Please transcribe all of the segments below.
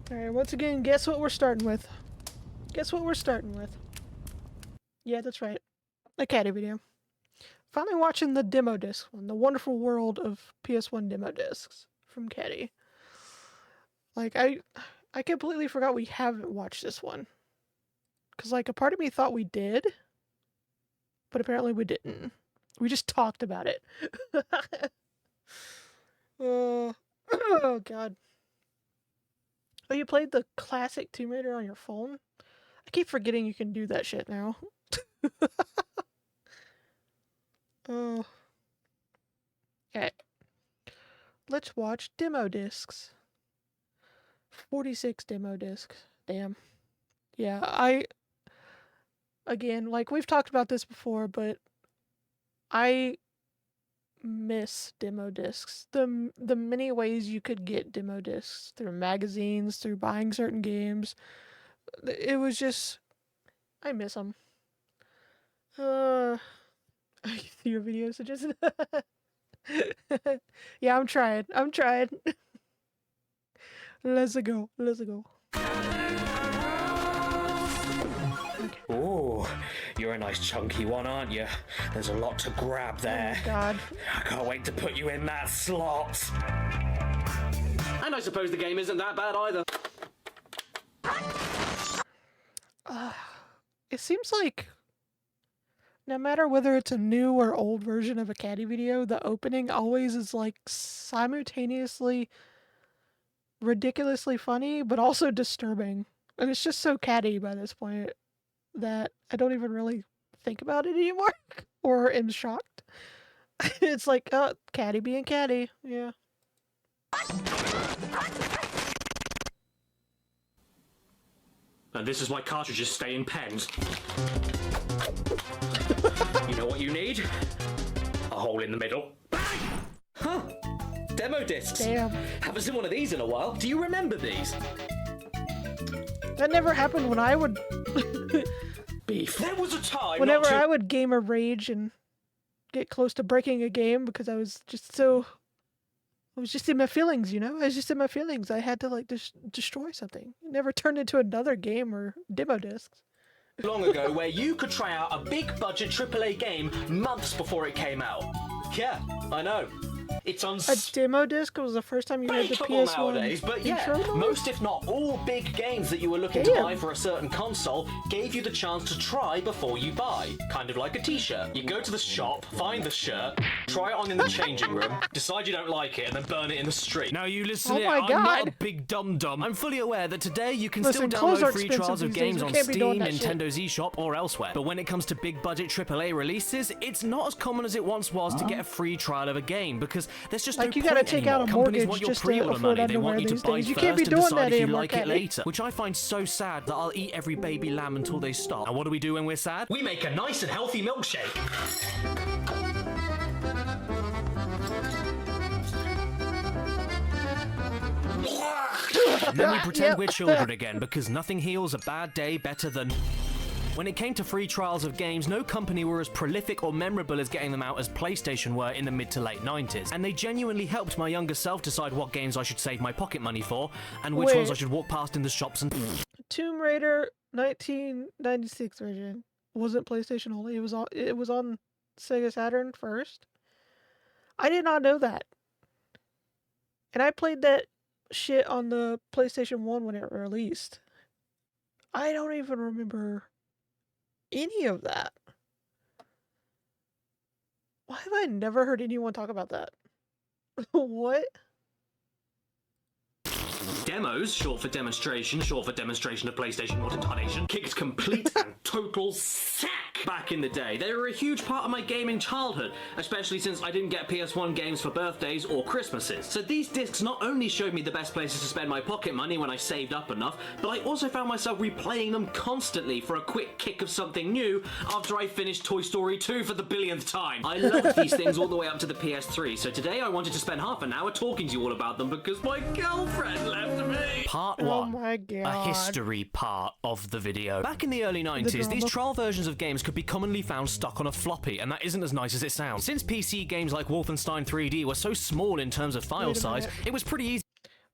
Alright, once again, guess what we're starting with? Guess what we're starting with? Yeah, that's right. A Caddy video. Finally watching the demo disc one, the wonderful world of PS1 demo discs from Caddy. Like, I completely forgot we haven't watched this one. Because, like, a part of me thought we did, but apparently we didn't. We just talked about it. Oh, God. Oh, you played the classic Tomb Raider on your phone? I keep forgetting you can do that shit now. Oh. Okay. Let's watch demo discs. 46 demo discs. Damn. Yeah, again, like, we've talked about this before, but I miss demo discs. The many ways you could get demo discs, through magazines, through buying certain games. It was just, I miss them. Your video suggested. Yeah, I'm trying. Let's go. Okay. Oh, you're a nice chunky one, aren't you? There's a lot to grab there. Oh, God. I can't wait to put you in that slot. And I suppose the game isn't that bad either. It seems like no matter whether it's a new or old version of a Caddy video, the opening always is like simultaneously ridiculously funny, but also disturbing. And it's just so Caddy by this point that I don't even really think about it anymore or am shocked. It's like, Caddy being Caddy, yeah. And this is why cartridges stay in pens. You know what you need? A hole in the middle. Bang! Huh. Demo discs. Damn. Haven't seen one of these in a while. Do you remember these? That never happened when I would... Beef. There was a time Whenever I would gamer rage and get close to breaking a game because I was just in my feelings, you know? I was just in my feelings. I had to, like, destroy something. It never turned into another game or demo discs. Long ago where you could try out a big budget AAA game months before it came out. Yeah, I know. It's on A demo disc was the first time you had the PS1 nowadays, but yeah, intro? most if not all big games that you were looking to buy for a certain console gave you the chance to try before you buy. Kind of like a t-shirt. You go to the shop, find the shirt, try it on in the changing room, decide you don't like it, and then burn it in the street. Now you listen Oh here, my I'm God. not a big dum-dum. I'm fully aware that today you can Listen, still clothes are download free expensive trials of these days. games We on can't be doing Steam, that shit. Nintendo's eShop, or elsewhere. But when it comes to big budget AAA releases, it's not as common as it once was to get a free trial of a game, because there's just Like, no you point gotta take out anymore. a Companies mortgage want your just to pre-order afford money. They underwear want you to these buy days. You first can't be and doing decide that if you anymore, like it Caddy. later, which I find so sad that I'll eat every baby lamb until they stop. And what do we do when we're sad? We make a nice and healthy milkshake. And then we pretend we're children again, because nothing heals a bad day better than... When it came to free trials of games, no company were as prolific or memorable as getting them out as PlayStation were in the mid to late 90s. And they genuinely helped my younger self decide what games I should save my pocket money for, and which ones I should walk past in the shops and... Tomb Raider 1996 version wasn't PlayStation only. It was on Sega Saturn first. I did not know that. And I played that shit on the PlayStation 1 when it released. I don't even remember any of that. Why have I never heard anyone talk about that? What? Demos, short for demonstration of PlayStation Not Incarnation, kicked complete and total sack back in the day. They were a huge part of my gaming childhood, especially since I didn't get PS1 games for birthdays or Christmases. So these discs not only showed me the best places to spend my pocket money when I saved up enough, but I also found myself replaying them constantly for a quick kick of something new after I finished Toy Story 2 for the billionth time. I loved these things all the way up to the PS3, so today I wanted to spend half an hour talking to you all about them because my girlfriend left me. Part Oh 1. my God. A history part of the video. Back in the early 90s, these trial versions of games could be commonly found stuck on a floppy, and that isn't as nice as it sounds. Since PC games like Wolfenstein 3D were so small in terms of file size, it was pretty easy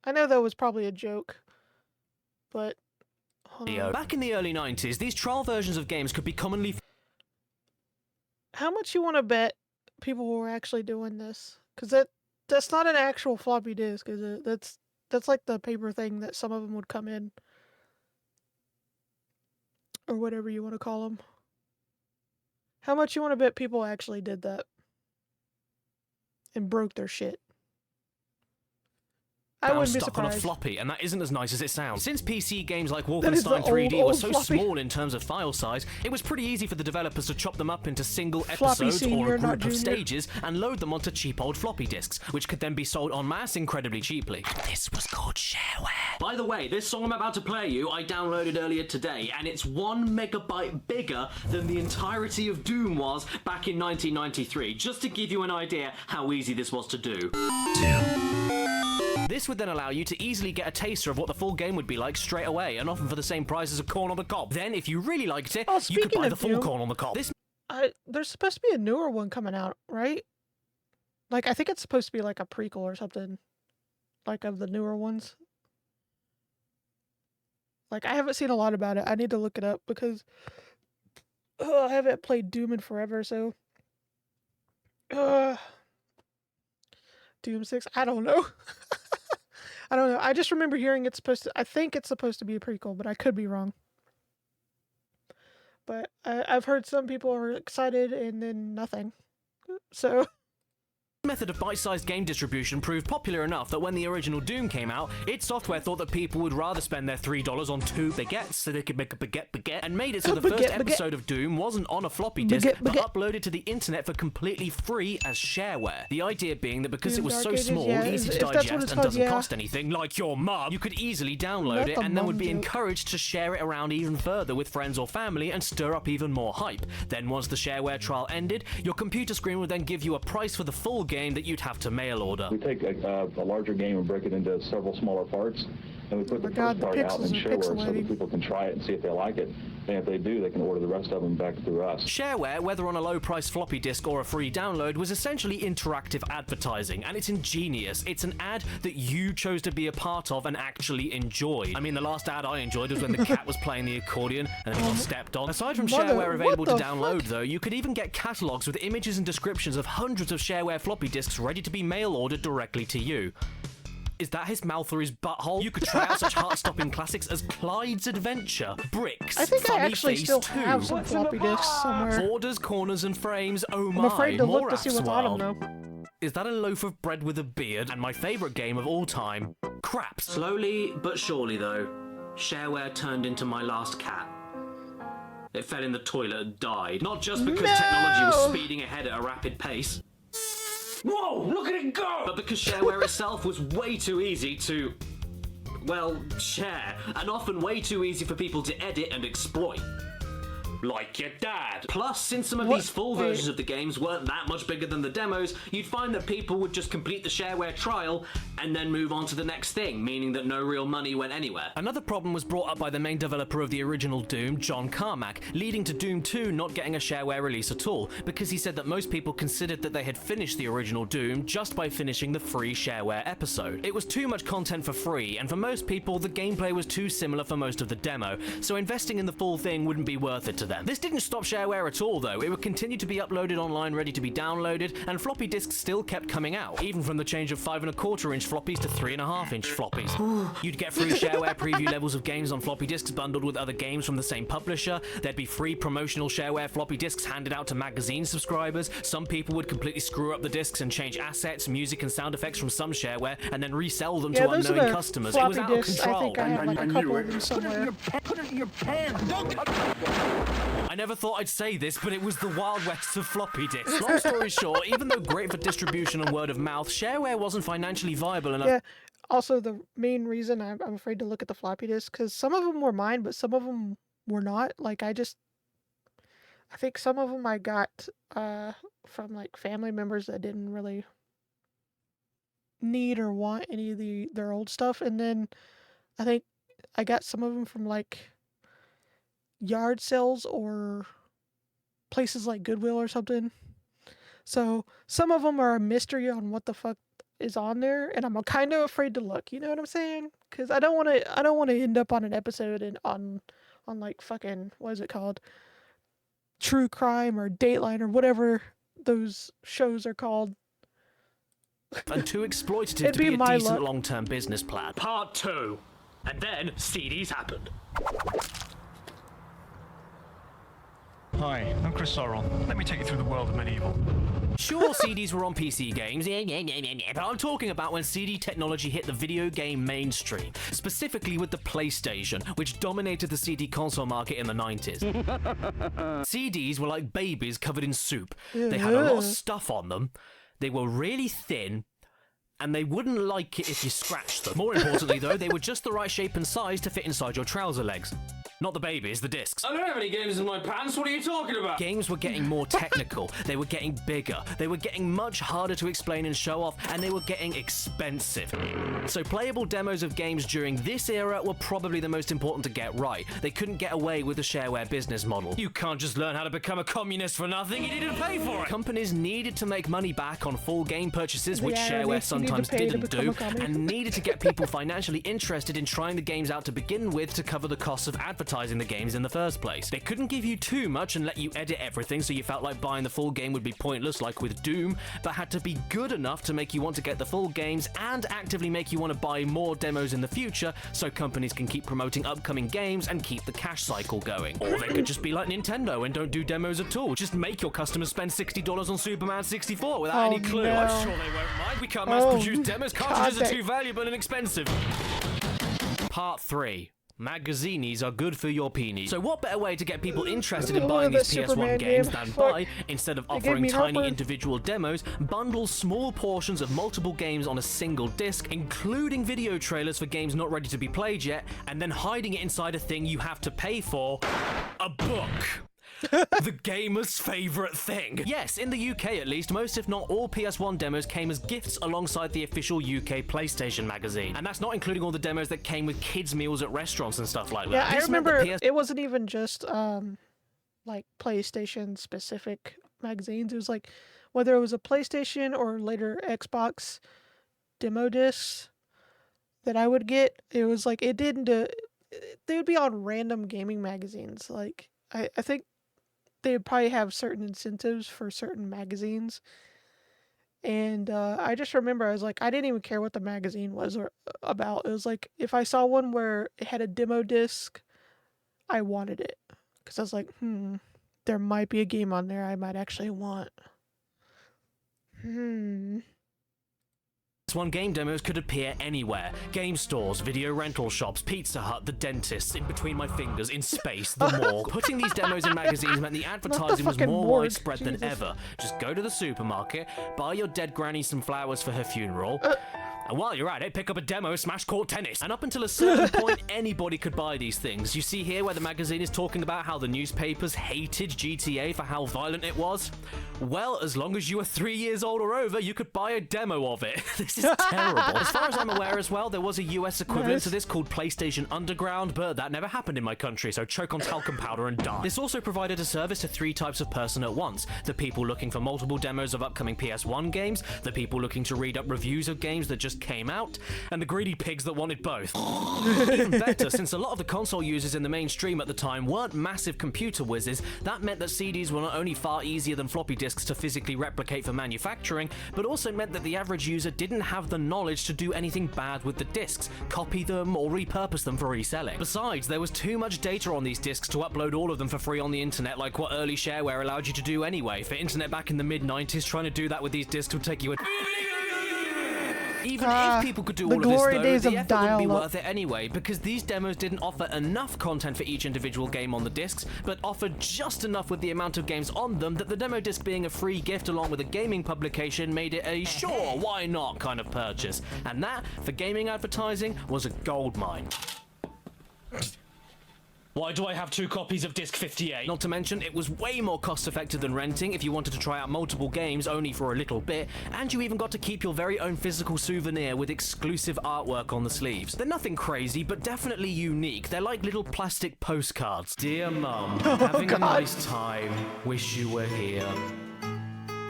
I know that was probably a joke. but hold on. Back in the early 90s, these trial versions of games could be commonly How much you want to bet people were actually doing this? Because that's not an actual floppy disk, is it? That's like the paper thing that some of them would come in, or whatever you want to call them. How much you want to bet people actually did that and broke their shit? I wouldn't be stuck on a surprised. floppy, and that isn't as nice as it sounds. Since PC games like That is the Wolfenstein 3D were old so floppy. small in terms of file size, it was pretty easy for the developers to chop them up into single Floppy episodes senior, or a not group of junior. stages and load them onto cheap old floppy disks, which could then be sold en masse incredibly cheaply. And this was called shareware. By the way, this song I'm about to play you, I downloaded earlier today, and it's 1 megabyte bigger than the entirety of Doom was back in 1993, just to give you an idea how easy this was to do. This would then allow you to easily get a taster of what the full game would be like straight away, and often for the same price as a corn on the cob. Then, if you really liked it, Oh, you could speaking buy of the full Doom, corn on the cob. This There's supposed to be a newer one coming out, right? Like, I think it's supposed to be like a prequel or something, like of the newer ones. Like, I haven't seen a lot about it. I need to look it up because I haven't played Doom in forever, so Doom 6, I don't know. I don't know. I just remember hearing I think it's supposed to be a prequel, but I could be wrong. But I've heard some people are excited and then nothing. So method of bite-sized game distribution proved popular enough that when the original Doom came out, id Software thought that people would rather spend their $3 on 2 baguettes so they could make a baguette, and made it so the first episode of Doom wasn't on a floppy disk, but uploaded to the internet for completely free as shareware. The idea being that because Doom it was Dark so Ages, small, yeah, easy to if that's what digest, it's and called, doesn't yeah. cost anything, like your mum, you could easily download Not it the and then would mum be joke. encouraged to share it around even further with friends or family and stir up even more hype. Then once the shareware trial ended, your computer screen would then give you a price for the full game that you'd have to mail order. We take a larger game and break it into several smaller parts, and we put my the God, first the part out in pixels are Shareware so pixelating. that people can try it and see if they like it. And if they do, they can order the rest of them back through us. Shareware, whether on a low-price floppy disk or a free download, was essentially interactive advertising, and it's ingenious. It's an ad that you chose to be a part of and actually enjoyed. I mean, the last ad I enjoyed was when the cat was playing the accordion and then got stepped on. Aside from Mother, Shareware what available to the download, fuck? though, you could even get catalogs with images and descriptions of hundreds of Shareware floppy disks ready to be mail-ordered directly to you. Is that his mouth or his butthole? You could try out such heart-stopping classics as Clyde's Adventure, Bricks, I think I Funny actually Face still 2, have some floppy disks somewhere. Borders, corners, and frames. Oh my! I'm afraid to look to see Moraf's what's on World. them though. Is that a loaf of bread with a beard? And my favourite game of all time, Craps. Slowly but surely, though, shareware turned into my last cat. It fell in the toilet and died. Not just because technology was speeding ahead at a rapid pace. Whoa, look at it go! But because shareware itself was way too easy to, well, share, and often way too easy for people to edit and exploit. Like your dad. Plus, since some of these full versions of the games weren't that much bigger than the demos, you'd find that people would just complete the shareware trial and then move on to the next thing, meaning that no real money went anywhere. Another problem was brought up by the main developer of the original Doom, John Carmack, leading to Doom 2 not getting a shareware release at all, because he said that most people considered that they had finished the original Doom just by finishing the free shareware episode. It was too much content for free, and for most people, the gameplay was too similar for most of the demo, so investing in the full thing wouldn't be worth it to them. This didn't stop shareware at all, though. It would continue to be uploaded online ready to be downloaded, and floppy disks still kept coming out, even from the change of 5.25-inch floppies to 3.5-inch floppies. You'd get free shareware preview levels of games on floppy disks bundled with other games from the same publisher. There'd be free promotional shareware floppy disks handed out to magazine subscribers. Some people would completely screw up the disks and change assets, music, and sound effects from some shareware and then resell them to Those are unknowing the customers. It was floppy out of disks. control. I think I have like a couple of them somewhere. Put it in your pants. Don't I never thought I'd say this, but it was the Wild West of floppy disks. Long story short, even though great for distribution and word of mouth, shareware wasn't financially viable enough. Yeah. Also, the main reason I'm afraid to look at the floppy disk, because some of them were mine, but some of them were not. Like, I think some of them I got from, like, family members that didn't really need or want any of their old stuff. And then I think I got some of them from, like, yard sales or places like Goodwill or something. So some of them are a mystery on what the fuck is on there, and I'm kind of afraid to look. You know what I'm saying? Because I don't want to end up on an episode and on like fucking, what is it called? True Crime or Dateline or whatever those shows are called. And too exploitative It'd to be be a my decent luck. long-term business plan. Part 2. And then CDs happened. Hi, I'm Chris Sorrell. Let me take you through the world of medieval. Sure, CDs were on PC games, but I'm talking about when CD technology hit the video game mainstream, specifically with the PlayStation, which dominated the CD console market in the 90s. CDs were like babies covered in soup. They had a lot of stuff on them, they were really thin, and they wouldn't like it if you scratched them. More importantly, though, they were just the right shape and size to fit inside your trouser legs. Not the babies, the discs. I don't have any games in my pants, what are you talking about? Games were getting more technical, they were getting bigger, they were getting much harder to explain and show off, and they were getting expensive. So playable demos of games during this era were probably the most important to get right. They couldn't get away with the shareware business model. You can't just learn how to become a communist for nothing, you didn't pay for it! Companies needed to make money back on full game purchases, which Yeah, shareware you sometimes need to pay to didn't become do, a commie. and needed to get people financially interested in trying the games out to begin with to cover the costs of advertising the games in the first place. They couldn't give you too much and let you edit everything so you felt like buying the full game would be pointless like with Doom, but had to be good enough to make you want to get the full games and actively make you want to buy more demos in the future so companies can keep promoting upcoming games and keep the cash cycle going. Or they could just be like Nintendo and don't do demos at all. Just make your customers spend $60 on Superman 64 without any clue. no. I'm sure they won't mind. We can't mass produce demos. Cartridges God, are too valuable and expensive. Part 3. Magazines are good for your peenies. So what better way to get people interested in buying these PS1 Superman games game. than Fuck. by, instead of It gave offering me tiny heartburn. individual demos, bundle small portions of multiple games on a single disc, including video trailers for games not ready to be played yet, and then hiding it inside a thing you have to pay for, a book. The gamer's favourite thing. Yes, in the UK at least, most if not all PS1 demos came as gifts alongside the official UK PlayStation magazine. And that's not including all the demos that came with kids' meals at restaurants and stuff like that. Yeah, I This meant that remember PS it wasn't even just like PlayStation specific magazines. It was like whether it was a PlayStation or later Xbox demo discs that I would get. It was like it didn't. They would be on random gaming magazines. Like I think they would probably have certain incentives for certain magazines. And I just remember I was like, I didn't even care what the magazine was or about. It was like if I saw one where it had a demo disc, I wanted it because I was like, there might be a game on there I might actually want. PS1 game demos could appear anywhere. Game stores, video rental shops, Pizza Hut, the dentist, in between my fingers, in space, the morgue. Putting these demos in magazines meant the advertising was fucking more morgue, widespread than Jesus. ever. Just go to the supermarket, buy your dead granny some flowers for her funeral, and while you're at it, pick up a demo of Smash Court Tennis. And up until a certain point, anybody could buy these things. You see here where the magazine is talking about how the newspapers hated GTA for how violent it was? Well, as long as you were 3 years old or over, you could buy a demo of it. This is terrible. As far as I'm aware as well, there was a US equivalent to this called PlayStation Underground, but that never happened in my country, so choke on talcum powder and die. This also provided a service to 3 types of person at once. The people looking for multiple demos of upcoming PS1 games, the people looking to read up reviews of games that just came out, and the greedy pigs that wanted both. Even better, since a lot of the console users in the mainstream at the time weren't massive computer whizzes, that meant that CDs were not only far easier than floppy disks to physically replicate for manufacturing, but also meant that the average user didn't have the knowledge to do anything bad with the disks, copy them, or repurpose them for reselling. Besides, there was too much data on these disks to upload all of them for free on the internet like what early shareware allowed you to do anyway. For internet back in the mid-90s, trying to do that with these disks would take you a... Even if people could do the all of this, glory though, days the of effort wouldn't be dial-up. worth it anyway, because these demos didn't offer enough content for each individual game on the discs, but offered just enough with the amount of games on them that the demo disc being a free gift along with a gaming publication made it a sure, why not kind of purchase. And that, for gaming advertising, was a goldmine. Why do I have 2 copies of Disc 58? Not to mention, it was way more cost-effective than renting if you wanted to try out multiple games only for a little bit, and you even got to keep your very own physical souvenir with exclusive artwork on the sleeves. They're nothing crazy, but definitely unique. They're like little plastic postcards. Dear Mum, having a nice time. Wish you were here.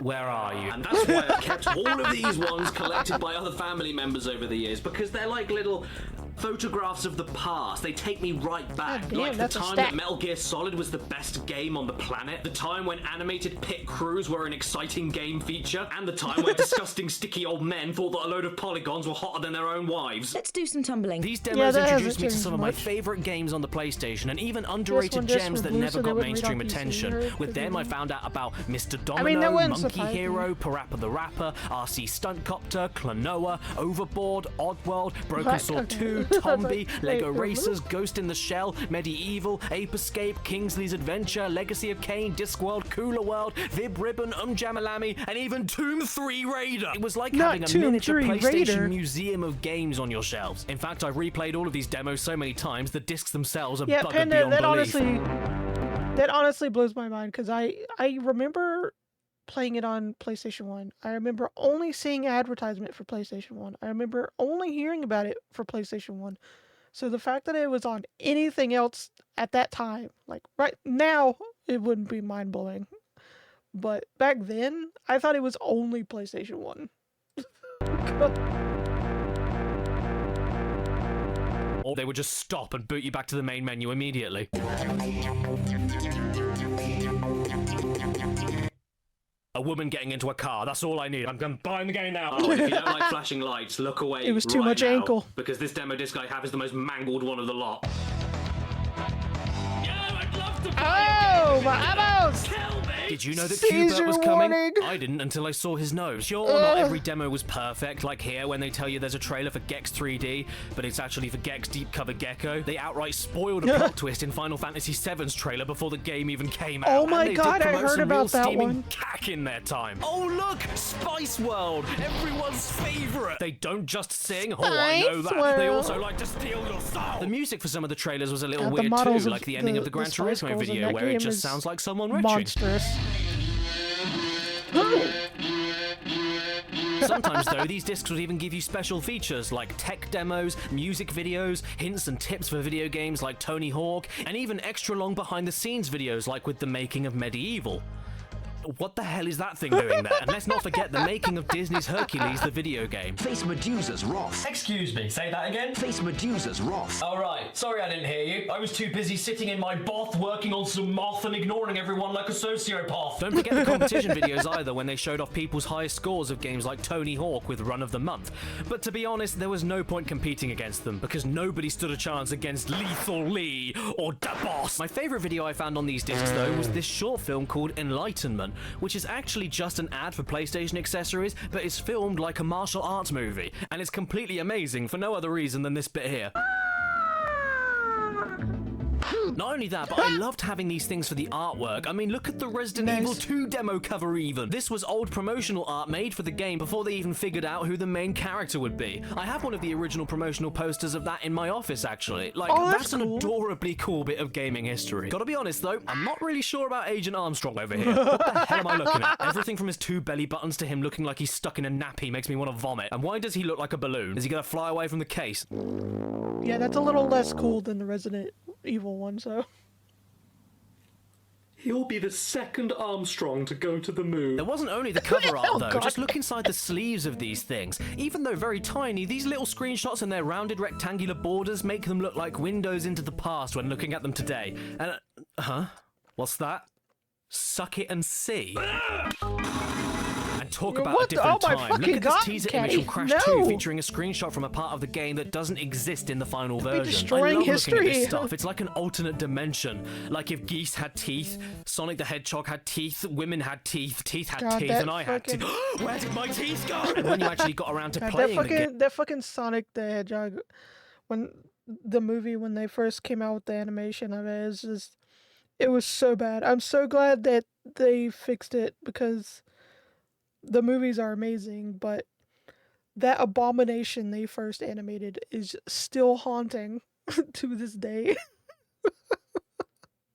Where are you? And that's why I've kept all of these ones collected by other family members over the years, because they're like little photographs of the past. They take me right back. God damn, like the that's a time stack. that Metal Gear Solid was the best game on the planet, the time when animated pit crews were an exciting game feature, and the time where disgusting sticky old men thought that a load of polygons were hotter than their own wives. Let's do some tumbling. These demos that introduced hasn't me to changed some of my much. favorite games on the PlayStation, and even one underrated just gems for that Blue, never so they got wouldn't read mainstream off PC, attention. right? With them, I found out about Mr. Domino, mean, that wouldn't Monkey surprise me. Hero, Parappa the Rapper, RC Stunt Copter, Klonoa, Overboard, Oddworld, Broken What? Sword Okay. 2, I was like, Tombi, wait, Lego really? Racers, Ghost in the Shell, Medieval, Ape Escape, Kingsley's Adventure, Legacy of Kain, Discworld, Cooler World, Vib Ribbon, Jamalami, and even Tomb 3 Raider. It was like Not having a Tomb miniature 3 PlayStation Raider. museum of games on your shelves. In fact, I've replayed all of these demos so many times, the discs themselves are Yeah, buggered Panda, beyond belief. that honestly blows my mind, because I remember playing it on PlayStation 1. I remember only seeing advertisement for PlayStation 1. I remember only hearing about it for PlayStation 1. So the fact that it was on anything else at that time, like right now, it wouldn't be mind-blowing. But back then, I thought it was only PlayStation 1. Or they would just stop and boot you back to the main menu immediately. A woman getting into a car, that's all I need. I'm buying the game now. Oh, and if you don't like flashing lights, look away. It was too right much now, ankle. because this demo disc I have is the most mangled one of the lot. Yeah, I'd love to Oh, my eyeballs! Tell me! Did you know that Seizure Q-Bert was coming? warning. I didn't until I saw his nose. Sure, not every demo was perfect, like here when they tell you there's a trailer for Gex 3D, but it's actually for Gex Deep Cover Gecko. They outright spoiled a plot twist in Final Fantasy VII's trailer before the game even came out. Oh my and they God, did I promote heard some about real that steaming one. cack in their time. Oh look, Spice World, everyone's favorite. They don't just sing, oh I know Spice that. They World. also like to steal your soul. The music for some of the trailers was a little God, the weird models too, of like the ending of the Gran Spice Turismo Girls in video that where it game just is sounds like someone retching. monstrous. Sometimes, though, these discs would even give you special features like tech demos, music videos, hints and tips for video games like Tony Hawk, and even extra long behind-the-scenes videos like with the making of Medieval. What the hell is that thing doing there? And let's not forget the making of Disney's Hercules, the video game. Face Medusa's wrath. Excuse me, say that again? Face Medusa's wrath. All right, sorry I didn't hear you. I was too busy sitting in my bath working on some moth and ignoring everyone like a sociopath. Don't forget the competition videos either, when they showed off people's highest scores of games like Tony Hawk with Run of the Month. But to be honest, there was no point competing against them, because nobody stood a chance against Lethal Lee or Da Boss. My favorite video I found on these discs, though, was this short film called Enlightenment, which is actually just an ad for PlayStation accessories, but it's filmed like a martial arts movie, and it's completely amazing for no other reason than this bit here. Not only that, but I loved having these things for the artwork. I mean, look at the Resident Evil 2 demo cover even. This was old promotional art made for the game before they even figured out who the main character would be. I have one of the original promotional posters of that in my office, actually. Like, Oh, that's that's an cool. adorably cool bit of gaming history. Gotta be honest, though, I'm not really sure about Agent Armstrong over here. What the hell am I looking at? Everything from his 2 belly buttons to him looking like he's stuck in a nappy makes me want to vomit. And why does he look like a balloon? Is he gonna fly away from the case? Yeah, that's a little less cool than the Resident Evil one, so. He'll be the second Armstrong to go to the moon. There wasn't only the cover art, Oh, though. God. Just look inside the sleeves of these things. Even though very tiny, these little screenshots and their rounded rectangular borders make them look like windows into the past when looking at them today. And, huh? What's that? Suck it and see. And talk about What a the- different oh my time. Look fucking at this God, teaser Caddy, image from Crash no. 2 featuring a screenshot from a part of the game that doesn't exist in the final version. destroying I love looking at history. this stuff. It's like an alternate dimension. Like if geese had teeth, Sonic the Hedgehog had teeth, women had teeth, teeth had God, teeth, that and I had fucking- teeth. Where did my teeth go? And when you actually got around to God, playing the game. that fucking Sonic the Hedgehog, when they first came out with the animation of it, it was so bad. I'm so glad that they fixed it, because the movies are amazing, but that abomination they first animated is still haunting to this day.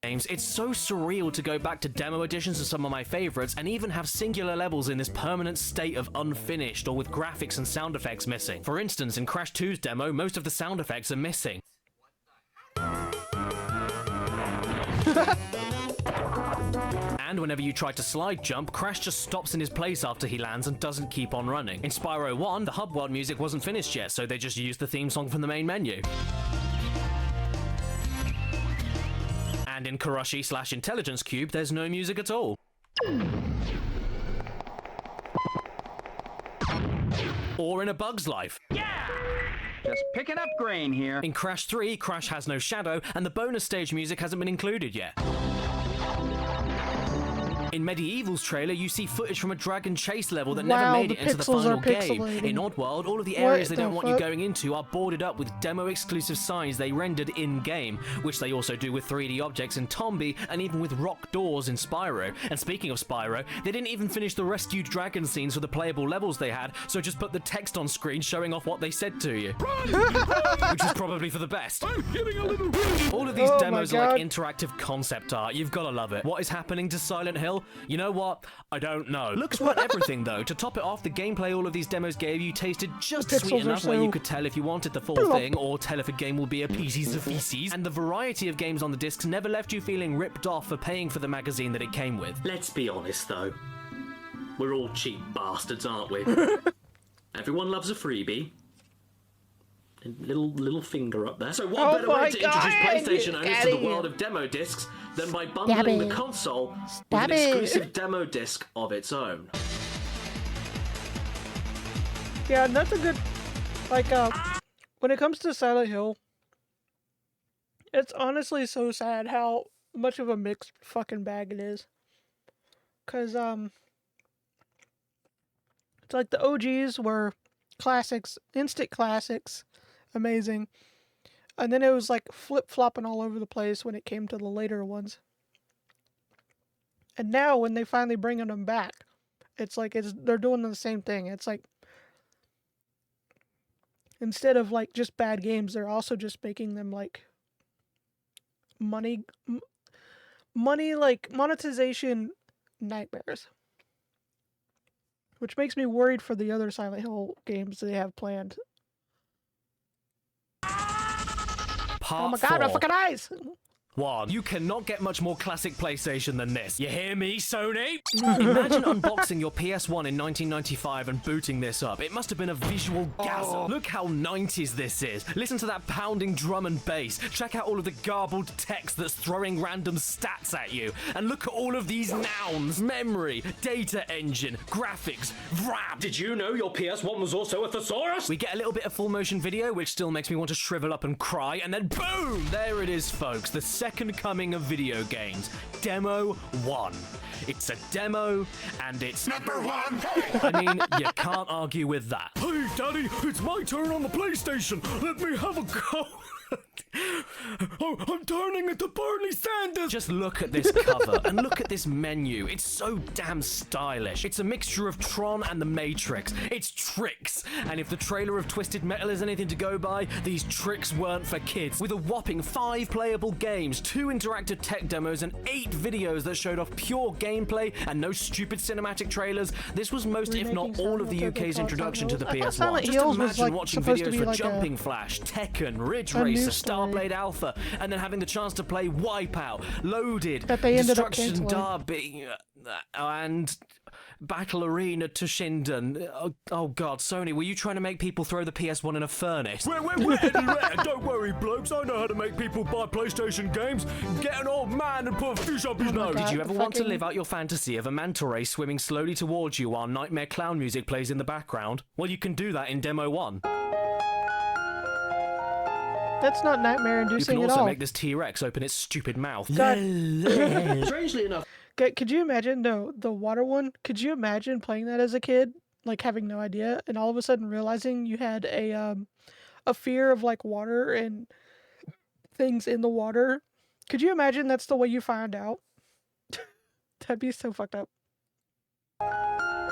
Games, it's so surreal to go back to demo editions of some of my favorites and even have singular levels in this permanent state of unfinished or with graphics and sound effects missing. For instance, in Crash 2's demo, most of the sound effects are missing. And whenever you try to slide jump, Crash just stops in his place after he lands and doesn't keep on running. In Spyro 1, the hub world music wasn't finished yet, so they just used the theme song from the main menu. And in Karashi/Intelligence Cube, there's no music at all. Or in A Bug's Life. Just picking up grain here. In Crash 3, Crash has no shadow, and the bonus stage music hasn't been included yet. In Medieval's trailer, you see footage from a dragon chase level that never made it into the final game. In Oddworld, all of the areas they don't want you going into are boarded up with demo-exclusive signs they rendered in-game, which they also do with 3D objects in Tombi and even with rock doors in Spyro. And speaking of Spyro, they didn't even finish the rescued dragon scenes for the playable levels they had, so just put the text on screen showing off what they said to you. Which is probably for the best. I'm getting a little all of these demos are like interactive concept art. You've got to love it. What is happening to Silent Hill? You know what? I don't know. Looks weren't everything though. To top it off, the gameplay all of these demos gave you tasted just sweet enough where you could tell if you wanted the full thing or tell if a game will be a piece of feces. And the variety of games on the discs never left you feeling ripped off for paying for the magazine that it came with. Let's be honest though. We're all cheap bastards, aren't we? Everyone loves a freebie. Little finger up there. So what better way to introduce PlayStation owners to the world of demo discs than by bundling the console with an exclusive demo disc of its own? Yeah, and that's a good, like, when it comes to Silent Hill, it's honestly so sad how much of a mixed fucking bag it is. Cause, it's like the OGs were classics, instant classics, amazing. And then it was like flip-flopping all over the place when it came to the later ones. And now when they finally bringing them back, it's like they're doing the same thing. It's like instead of like just bad games, they're also just making them like money like monetization nightmares. Which makes me worried for the other Silent Hill games they have planned. Oh my god, my fucking eyes! 1. You cannot get much more classic PlayStation than this. You hear me, Sony? Imagine unboxing your PS1 in 1995 and booting this up. It must have been a visual gasm. Look how 90s this is. Listen to that pounding drum and bass. Check out all of the garbled text that's throwing random stats at you. And look at all of these nouns. Memory, data engine, graphics, RAM. Did you know your PS1 was also a thesaurus? We get a little bit of full motion video, which still makes me want to shrivel up and cry, and then boom! There it is, folks. The second coming of video games. Demo 1. It's a demo, and it's number 1! I mean, you can't argue with that. Hey, Daddy, it's my turn on the PlayStation. Let me have a go. Oh, I'm turning into Bernie Sanders! Just look at this cover, and look at this menu. It's so damn stylish. It's a mixture of Tron and The Matrix. It's tricks. And if the trailer of Twisted Metal is anything to go by, these tricks weren't for kids. With a whopping 5 playable games, 2 interactive tech demos, and 8 videos that showed off pure gameplay and no stupid cinematic trailers, this was most, if not all, of the UK's introduction to the PS1. Just imagine watching videos for Jumping Flash, Tekken, Ridge Racer, Starblade Alpha, and then having the chance to play Wipeout, Loaded, Destruction Derby, and Battle Arena Toshinden. Oh god, Sony, were you trying to make people throw the PS1 in a furnace? Don't worry, blokes, I know how to make people buy PlayStation games. Get an old man and put a fish up his nose. Did you ever want to live out your fantasy of a manta ray swimming slowly towards you while Nightmare Clown music plays in the background? Well, you can do that in Demo 1. That's not nightmare-inducing at all. You can also make this T-Rex open its stupid mouth. God. Strangely enough, could you imagine the water one? Could you imagine playing that as a kid, like having no idea, and all of a sudden realizing you had a fear of like water and things in the water? Could you imagine that's the way you find out? That'd be so fucked up.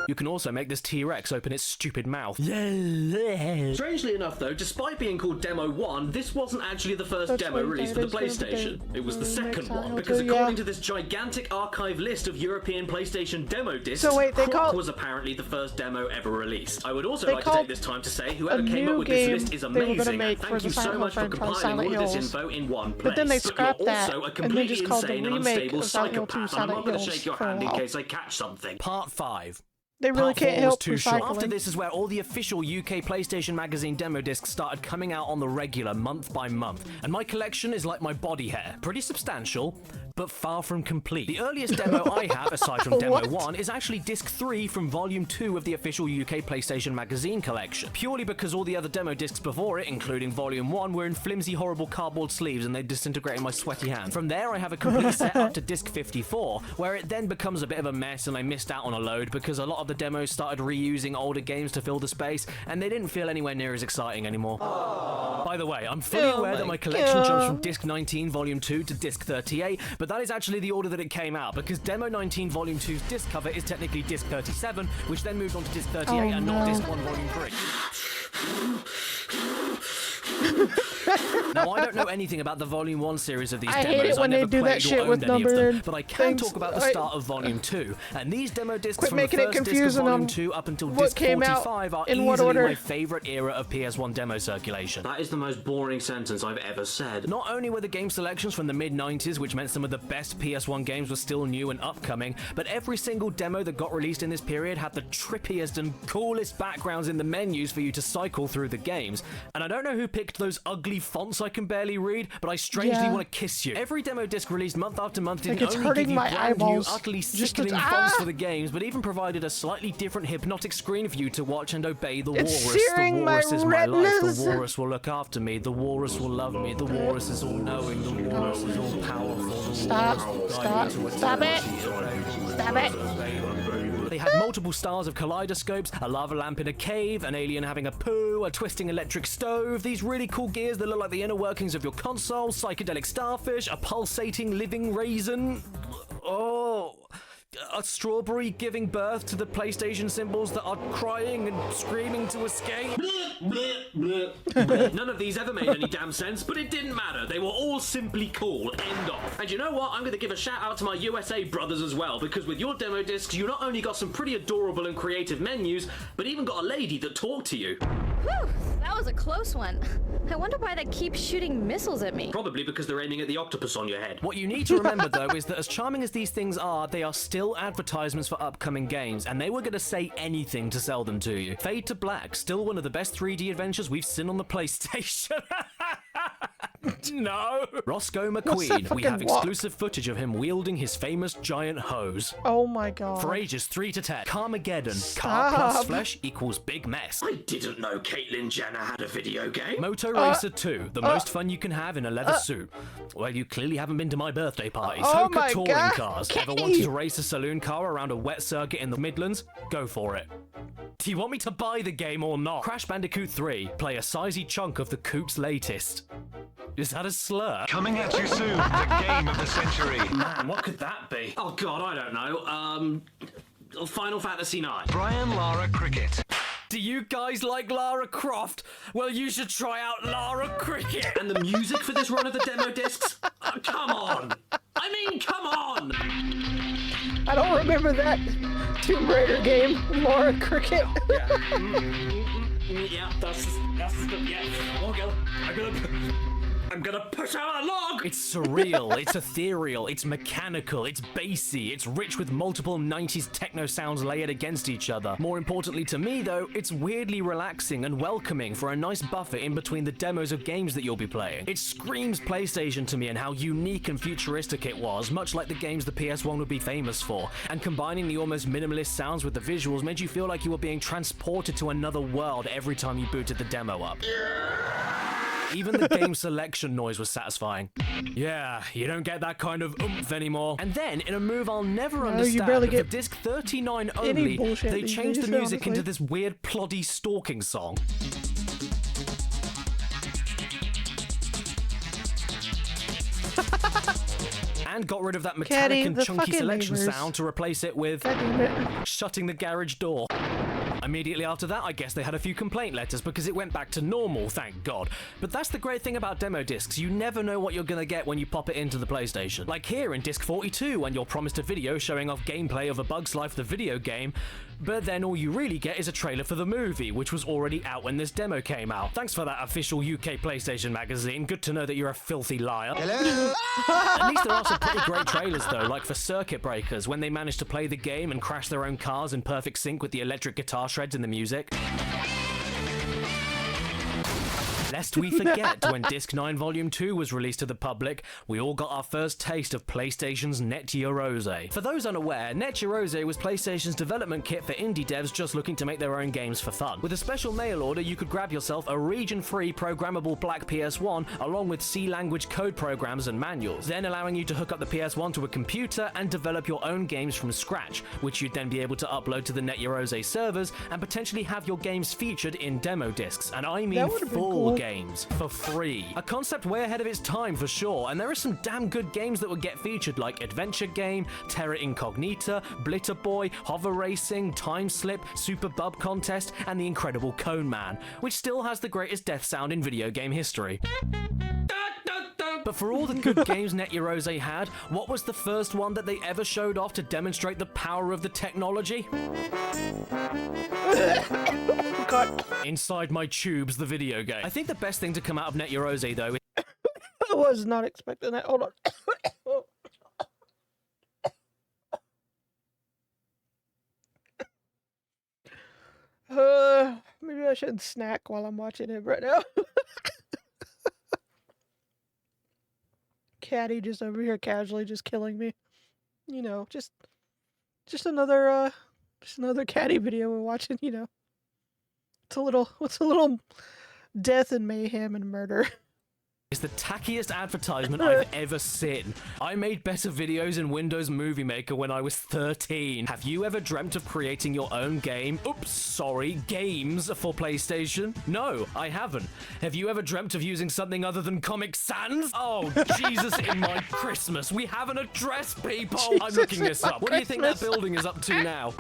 You can also make this T-Rex open its stupid mouth. Strangely enough, though, despite being called Demo 1, this wasn't actually the first demo released for the PlayStation. It was the second one, because according to this gigantic archive list of European PlayStation demo discs, So wait, they Croc call- was apparently the first demo ever released. I would also They like to called take this time to say whoever a came up new with this game list is they were gonna amazing. make for Thank the you so Silent much for Hill compiling Silent all of this Hills. info in one place. But then they you're scrapped that, also a and then completely just called the insane and remake unstable of Silent Hill 2 psychopath, and I'm not Silent going to Hills shake your for a hand in while. case I catch something. Part 5. They really Part 4 can't was help too short. After recycling. this is where all the official UK PlayStation Magazine demo discs started coming out on the regular, month by month. And my collection is like my body hair. Pretty substantial, but far from complete. The earliest demo I have, aside from Demo What? 1, is actually Disc 3 from Volume 2 of the official UK PlayStation Magazine collection. Purely because all the other demo discs before it, including Volume 1, were in flimsy, horrible cardboard sleeves and they disintegrate in my sweaty hands. From there, I have a complete set up to Disc 54, where it then becomes a bit of a mess and I missed out on a load because a lot of the demos started reusing older games to fill the space, and they didn't feel anywhere near as exciting anymore. By the way, I'm fully aware that my collection jumps from Disc 19 Volume 2 to Disc 38, but that is actually the order that it came out, because Demo 19 Volume 2's disc cover is technically Disc 37, which then moved on to Disc 38 and not Disc 1 Volume 3. Now, I don't know anything about the Volume 1 series of these I demos. hate it when they never do that played or shit with owned any of them, numbered but I can things. talk about the start of Volume 2, and these demo discs Quit from the making it first disc of confusing Volume on 2 up until what Disc came out 45 are in what easily order. my favourite era of PS1 demo circulation. That is the most boring sentence I've ever said. Not only were the game selections from the mid-90s, which meant some of the best PS1 games were still new and upcoming, but every single demo that got released in this period had the trippiest and coolest backgrounds in the menus for you to cycle through the games. And I don't know who picked those ugly fonts I can barely read, but I strangely Yeah. want to kiss you. Every demo disc released month after month didn't Like, it's only hurting give you my brand new, eyeballs. utterly Just sickening to- fonts for the games, but even provided a slightly different hypnotic screen for you to watch and obey the It's walrus. The searing my walrus is my life. retinas. The walrus will look after me. The walrus will love me. The walrus is all-knowing. The walrus is all-powerful. The Stop. walrus will Stop. guide me to Stop it. eternity. Stop it. They had multiple stars of kaleidoscopes, a lava lamp in a cave, an alien having a poo, a twisting electric stove, these really cool gears that look like the inner workings of your console, psychedelic starfish, a pulsating living raisin. Oh, a strawberry giving birth to the PlayStation symbols that are crying and screaming to escape. None of these ever made any damn sense, but it didn't matter. They were all simply cool. End of. And you know what? I'm going to give a shout out to my USA brothers as well, because with your demo discs, you not only got some pretty adorable and creative menus, but even got a lady that talked to you. Whew, that was a close one. I wonder why they keep shooting missiles at me. Probably because they're aiming at the octopus on your head. What you need to remember, though, is that as charming as these things are, they are still advertisements for upcoming games, and they were going to say anything to sell them to you. Fade to Black, still one of the best 3D adventures we've seen on the PlayStation. No. Roscoe What's that McQueen. We have fucking walk? exclusive footage of him wielding his famous giant hose. Oh my god. For ages 3 to 10. Carmageddon. Stop. Car plus flesh equals big mess. I didn't know Caitlyn Jenner had a video game. Moto Racer 2, the most fun you can have in a leather suit. Well, you clearly haven't been to my birthday parties. Oh Hoka my touring God, cars. Ever Kenny. wanted to race a saloon car around a wet circuit in the Midlands? Go for it. Do you want me to buy the game or not? Crash Bandicoot 3, play a sizey chunk of the Coop's latest. Is that a slur? Coming at you soon, the game of the century. Man, what could that be? Oh god, I don't know. Final Fantasy IX. Brian Lara Cricket. Do you guys like Lara Croft? Well, you should try out Lara Cricket. And the music for this run of the demo discs? Come on! I mean, come on! I don't remember that Tomb Raider game, Laura Cricket. Yeah, that's yeah. I'm gonna push out a log! It's surreal, it's ethereal, it's mechanical, it's bassy, it's rich with multiple 90s techno sounds layered against each other. More importantly to me though, it's weirdly relaxing and welcoming for a nice buffer in between the demos of games that you'll be playing. It screams PlayStation to me and how unique and futuristic it was, much like the games the PS1 would be famous for, and combining the almost minimalist sounds with the visuals made you feel like you were being transported to another world every time you booted the demo up. Even the game selection noise was satisfying. Yeah, you don't get that kind of oomph anymore. And then, in a move I'll never you understand, barely for get disc 39 any only, bullshit they these changed the days, music honestly. into this weird, ploddy stalking song. and got rid of that Caddy, metallic and the chunky fucking selection neighbors. sound to replace it with God damn it. shutting the garage door. Immediately after that, I guess they had a few complaint letters because it went back to normal, thank God. But that's the great thing about demo discs, you never know what you're gonna get when you pop it into the PlayStation. Like here in disc 42, when you're promised a video showing off gameplay of A Bug's Life the video game, but then all you really get is a trailer for the movie, which was already out when this demo came out. Thanks for that, official UK PlayStation magazine. Good to know that you're a filthy liar. Hello? At least there are some pretty great trailers though, like for Circuit Breakers, when they managed to play the game and crash their own cars in perfect sync with the electric guitar shreds in the music. Lest we forget, when Disc 9 Volume 2 was released to the public, we all got our first taste of PlayStation's Net Rose. For those unaware, Net Rose was PlayStation's development kit for indie devs just looking to make their own games for fun. With a special mail order, you could grab yourself a region-free programmable black PS1 along with C-language code programs and manuals, then allowing you to hook up the PS1 to a computer and develop your own games from scratch, which you'd then be able to upload to the Net Rose servers and potentially have your games featured in demo discs. And I mean full games for free. A concept way ahead of its time for sure, and there are some damn good games that would get featured like Adventure Game, Terra Incognita, Blitter Boy, Hover Racing, Time Slip, Super Bub Contest, and the incredible Cone Man, which still has the greatest death sound in video game history. But for all the good games Net Rose had, what was the first one that they ever showed off to demonstrate the power of the technology? God. Inside My Tubes, the video game. I think the best thing to come out of Net Rose though is I was not expecting that. Hold on. Maybe I shouldn't snack while I'm watching it right now. Caddy just over here casually just killing me. You know, just another Caddy video we're watching, you know. It's a little death and mayhem and murder. It's the tackiest advertisement I've ever seen. I made better videos in Windows Movie Maker when I was 13. Have you ever dreamt of creating your own game? Oops, sorry, games for PlayStation? No, I haven't. Have you ever dreamt of using something other than Comic Sans? Oh, Jesus in my Christmas. We have an address, people. I'm looking this up. What do you think that building is up to now?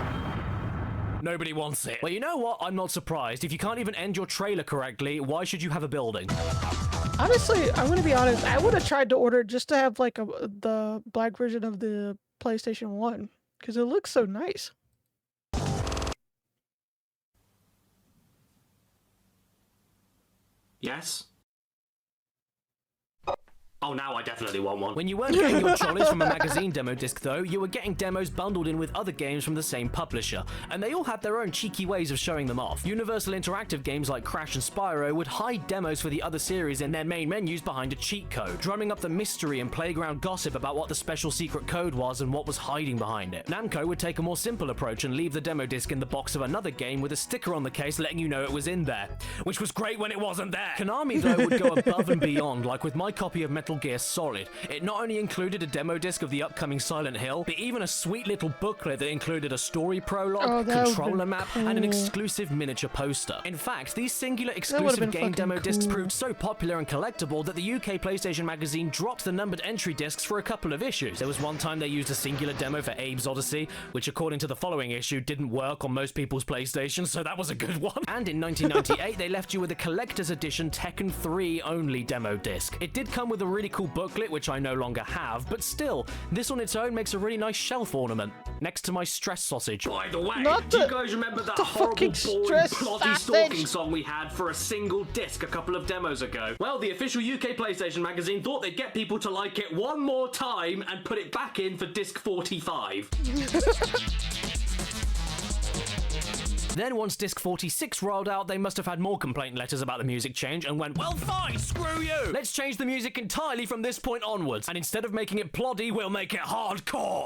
Nobody wants it. Well, you know what? I'm not surprised. If you can't even end your trailer correctly, why should you have a building? Honestly, I'm gonna be honest. I would have tried to order it just to have like the black version of the PlayStation 1 because it looks so nice. Yes? Oh, now I definitely want one. When you weren't getting your jollies from a magazine demo disc, though, you were getting demos bundled in with other games from the same publisher, and they all had their own cheeky ways of showing them off. Universal Interactive games like Crash and Spyro would hide demos for the other series in their main menus behind a cheat code, drumming up the mystery and playground gossip about what the special secret code was and what was hiding behind it. Namco would take a more simple approach and leave the demo disc in the box of another game with a sticker on the case letting you know it was in there, which was great when it wasn't there. Konami, though, would go above and beyond, like with my copy of Metal Gear Solid. It not only included a demo disc of the upcoming Silent Hill, but even a sweet little booklet that included a story prologue, controller map, and an exclusive miniature poster. In fact, these singular exclusive game demo discs proved so popular and collectible that the UK PlayStation magazine dropped the numbered entry discs for a couple of issues. There was one time they used a singular demo for Abe's Odyssey, which according to the following issue didn't work on most people's PlayStations, so that was a good one. And in 1998, they left you with a collector's edition Tekken 3 only demo disc. It did come with a really cool booklet, which I no longer have, but still, this on its own makes a really nice shelf ornament, next to my stress sausage. By the way, do you guys remember that horrible, boring, plotty stalking song we had for a single disc a couple of demos ago? Well, the official UK PlayStation magazine thought they'd get people to like it one more time and put it back in for disc 45. Then once disc 46 rolled out, they must have had more complaint letters about the music change and went, well fine, screw you! Let's change the music entirely from this point onwards, and instead of making it ploddy, we'll make it hardcore!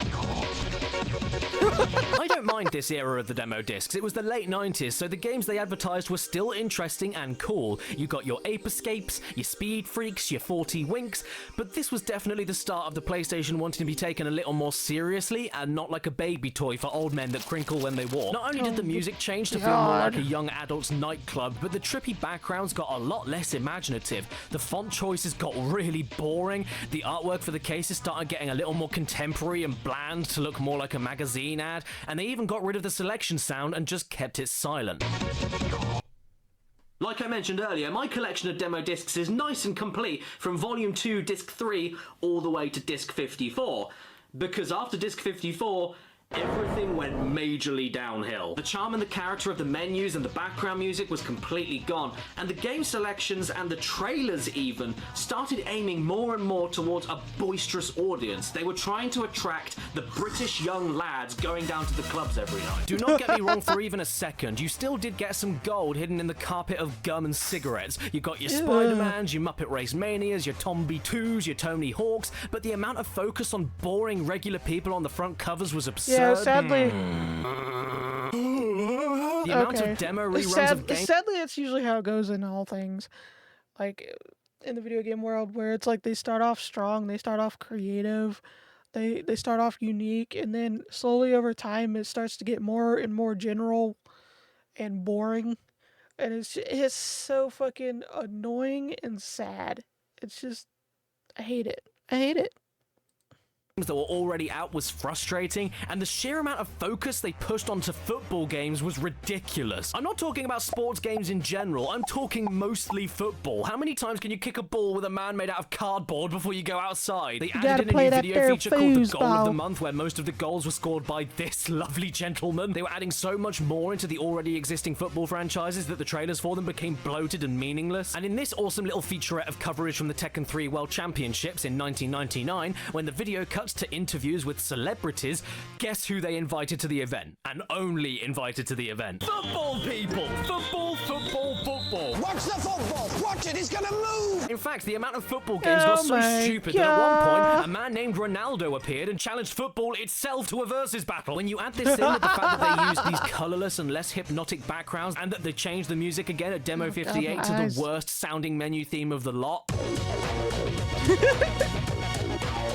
I don't mind this era of the demo discs. It was the late 90s, so the games they advertised were still interesting and cool. You got your Ape Escapes, your Speed Freaks, your 40 Winks, but this was definitely the start of the PlayStation wanting to be taken a little more seriously and not like a baby toy for old men that crinkle when they walk. Not only did the music change to feel more like a young adult's nightclub, but the trippy backgrounds got a lot less imaginative. The font choices got really boring. The artwork for the cases started getting a little more contemporary and bland to look more like a magazine ad, and they even got rid of the selection sound and just kept it silent. Like I mentioned earlier, my collection of demo discs is nice and complete from Volume 2, Disc 3, all the way to Disc 54. Because after Disc 54, everything went majorly downhill. The charm and the character of the menus and the background music was completely gone, and the game selections and the trailers even started aiming more and more towards a boisterous audience. They were trying to attract the British young lads going down to the clubs every night. Do not get me wrong for even a second, you still did get some gold hidden in the carpet of gum and cigarettes. You got your Spider-Mans, your Muppet Race Manias, your Tomby 2s, your Tony Hawks, but the amount of focus on boring regular people on the front covers was absurd. Yeah, sadly. The amount of demo reruns of games. Sadly, it's usually how it goes in all things. Like, in the video game world, where it's like they start off strong, they start off creative, they start off unique, and then slowly over time, it starts to get more and more general and boring. And it's so fucking annoying and sad. It's just, I hate it. I hate it. That were already out was frustrating, and the sheer amount of focus they pushed onto football games was ridiculous. I'm not talking about sports games in general, I'm talking mostly football. How many times can you kick a ball with a man made out of cardboard before you go outside? They added in a new video feature called the Goal of the Month, where most of the goals were scored by this lovely gentleman. They were adding so much more into the already existing football franchises that the trailers for them became bloated and meaningless. And in this awesome little featurette of coverage from the Tekken 3 World Championships in 1999, when the video cuts to interviews with celebrities, guess who they invited to the event? And only invited to the event. Football people! Football, football, football! Watch the football! Watch it, it's gonna move! In fact, the amount of football games got so stupid that at one point, a man named Ronaldo appeared and challenged football itself to a versus battle. When you add this in with the fact that they used these colourless and less hypnotic backgrounds, and that they changed the music again at Demo 58 to the worst sounding menu theme of the lot,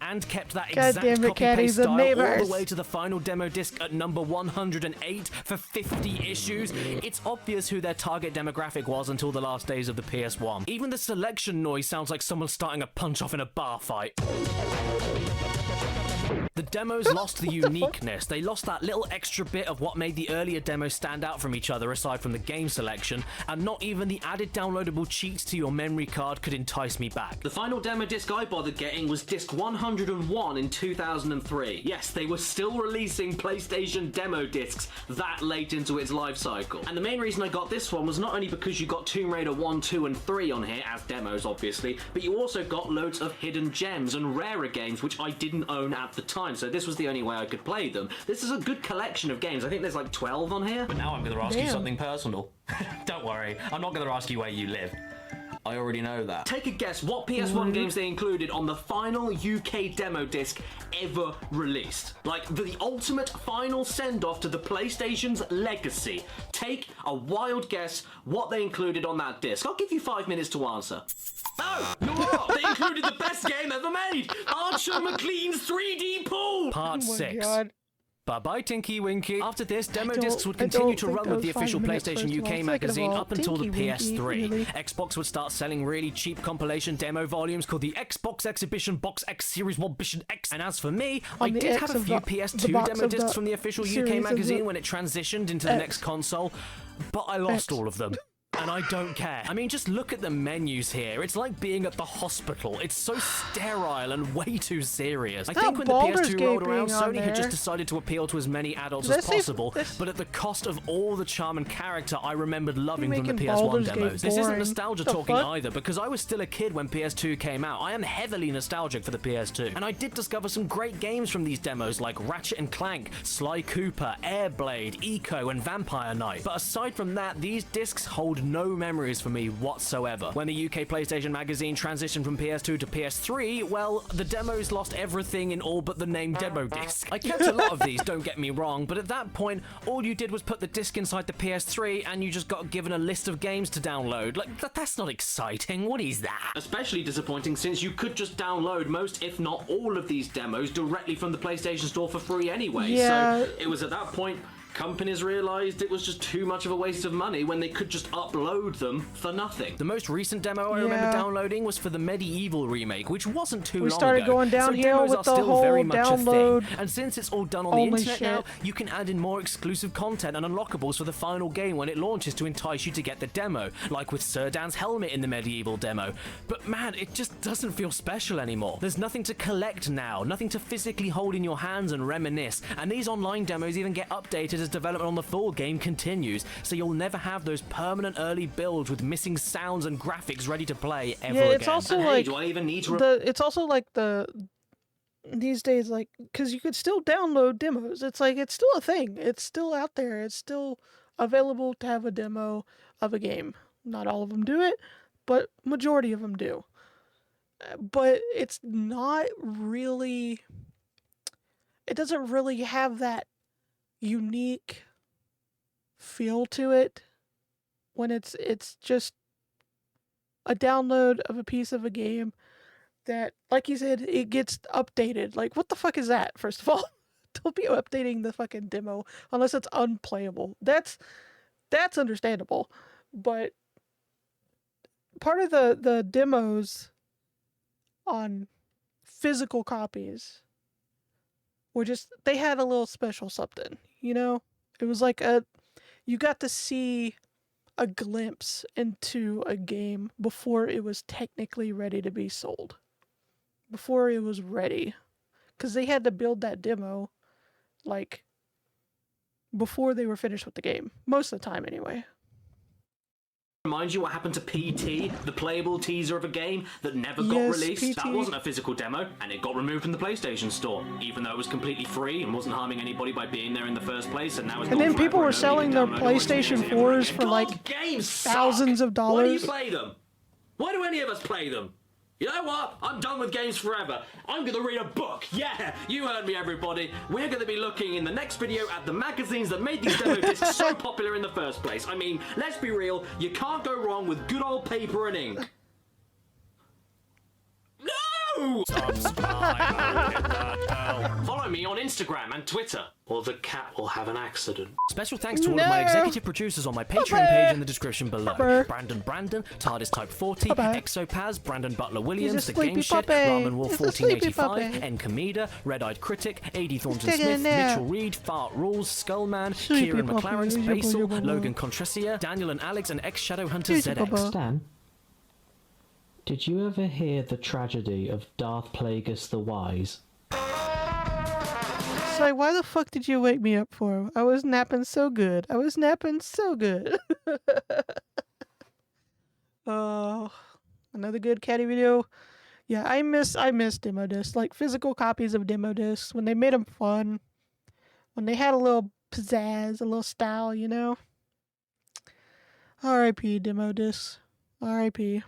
and kept that exact copy-paste style all the way to the final demo disc at number 108 for 50 issues, it's obvious who their target demographic was until the last days of the PS1. Even the selection noise sounds like someone starting a punch-off in a bar fight. The demos lost the uniqueness. They lost that little extra bit of what made the earlier demos stand out from each other aside from the game selection, and not even the added downloadable cheats to your memory card could entice me back. The final demo disc I bothered getting was disc 101 in 2003. Yes, they were still releasing PlayStation demo discs that late into its life cycle. And the main reason I got this one was not only because you got Tomb Raider 1, 2 and 3 on here as demos obviously, but you also got loads of hidden gems and rarer games which I didn't own at the time, so this was the only way I could play them. This is a good collection of games. I think there's like 12 on here. But now I'm going to ask you something personal. Don't worry, I'm not going to ask you where you live. I already know that. Take a guess what PS1 games they included on the final UK demo disc ever released. Like, the ultimate final send-off to the PlayStation's legacy. Take a wild guess what they included on that disc. I'll give you 5 minutes to answer. Oh, you're wrong. They included the best game ever made, Archer McLean's 3D Pool. Part 6. Bye-bye, Tinky Winky. After this, demo discs would I continue don't to think run that with the was official 5 minutes, PlayStation first of all. UK Second magazine of all, up until the Tinky PS3. Winky, really? Xbox would start selling really cheap compilation demo volumes called the Xbox Exhibition Box X Series 1 Bition X. And as for me, I did have a few PS2 demo discs from the official UK magazine when it transitioned into the next console, but I lost all of them. And I don't care. I mean, just look at the menus here. It's like being at the hospital. It's so sterile and way too serious. I think when the PS2 rolled around, Sony had just decided to appeal to as many adults as possible, but at the cost of all the charm and character I remembered loving from the PS1 demos. This isn't nostalgia talking either, because I was still a kid when PS2 came out. I am heavily nostalgic for the PS2. And I did discover some great games from these demos like Ratchet and Clank, Sly Cooper, Airblade, Eco, and Vampire Knight. But aside from that, these discs hold no memories for me whatsoever. When the UK PlayStation magazine transitioned from PS2 to PS3, well, the demos lost everything in all but the name demo disc. I kept a lot of these, don't get me wrong, but at that point, all you did was put the disc inside the PS3 and you just got given a list of games to download. Like, that's not exciting. What is that? Especially disappointing since you could just download most, if not all, of these demos directly from the PlayStation Store for free anyway. Yeah. So it was at that point companies realized it was just too much of a waste of money when they could just upload them for nothing. The most recent demo I remember downloading was for the Medieval remake, which wasn't too long ago. We started going downhill with the whole download. And since it's all done on the internet now, you can add in more exclusive content and unlockables for the final game when it launches to entice you to get the demo, like with Sirdan's helmet in the Medieval demo. But man, it just doesn't feel special anymore. There's nothing to collect now, nothing to physically hold in your hands and reminisce, and these online demos even get updated as development on the full game continues, so you'll never have those permanent early builds with missing sounds and graphics ready to play ever again. It's also and like do I even need to it's also like these days, like, because you could still download demos. It's like, it's still a thing. It's still out there. It's still available to have a demo of a game. Not all of them do it, but majority of them do. But it's not really, it doesn't really have that unique feel to it when it's just a download of a piece of a game that, like you said, it gets updated. Like, what the fuck is that, first of all? Don't be updating the fucking demo unless it's unplayable. That's understandable. But part of the demos on physical copies were just, they had a little special something, you know? It was like you got to see a glimpse into a game before it was technically ready to be sold. Before it was ready. Because they had to build that demo, like, before they were finished with the game. Most of the time, anyway. Remind you what happened to PT, the playable teaser of a game that never got released? PT. That wasn't a physical demo, and it got removed from the PlayStation Store, even though it was completely free and wasn't harming anybody by being there in the first place, and now it's and then people were selling their PlayStation 4s for like thousands of dollars. Why do you play them? Why do any of us play them? You know what? I'm done with games forever. I'm going to read a book. Yeah, you heard me, everybody. We're going to be looking in the next video at the magazines that made these demo discs so popular in the first place. I mean, let's be real. You can't go wrong with good old paper and ink. No! Follow me on Instagram and Twitter, or the cat will have an accident. Special thanks to all of my executive producers on my Patreon page in the description below. Brandon, TARDIS Type 40, Exopaz, Brandon Butler Williams, The Game Shed, Ramen Wolf 1485, N Kamida, Red Eyed Critic, AD Thornton Smith, Mitchell Reed, Fart Rules, Skullman, Kieran McLaren, Basil, Logan Contresia, Daniel and Alex, and Ex Shadowhunter ZX. Stan, did you ever hear the tragedy of Darth Plagueis the Wise? So why the fuck did you wake me up for? I was napping so good. Oh, another good Caddy video. Yeah, I miss demo discs, like physical copies of demo discs when they made them fun, when they had a little pizzazz, a little style, you know. R.I.P. demo discs. R.I.P.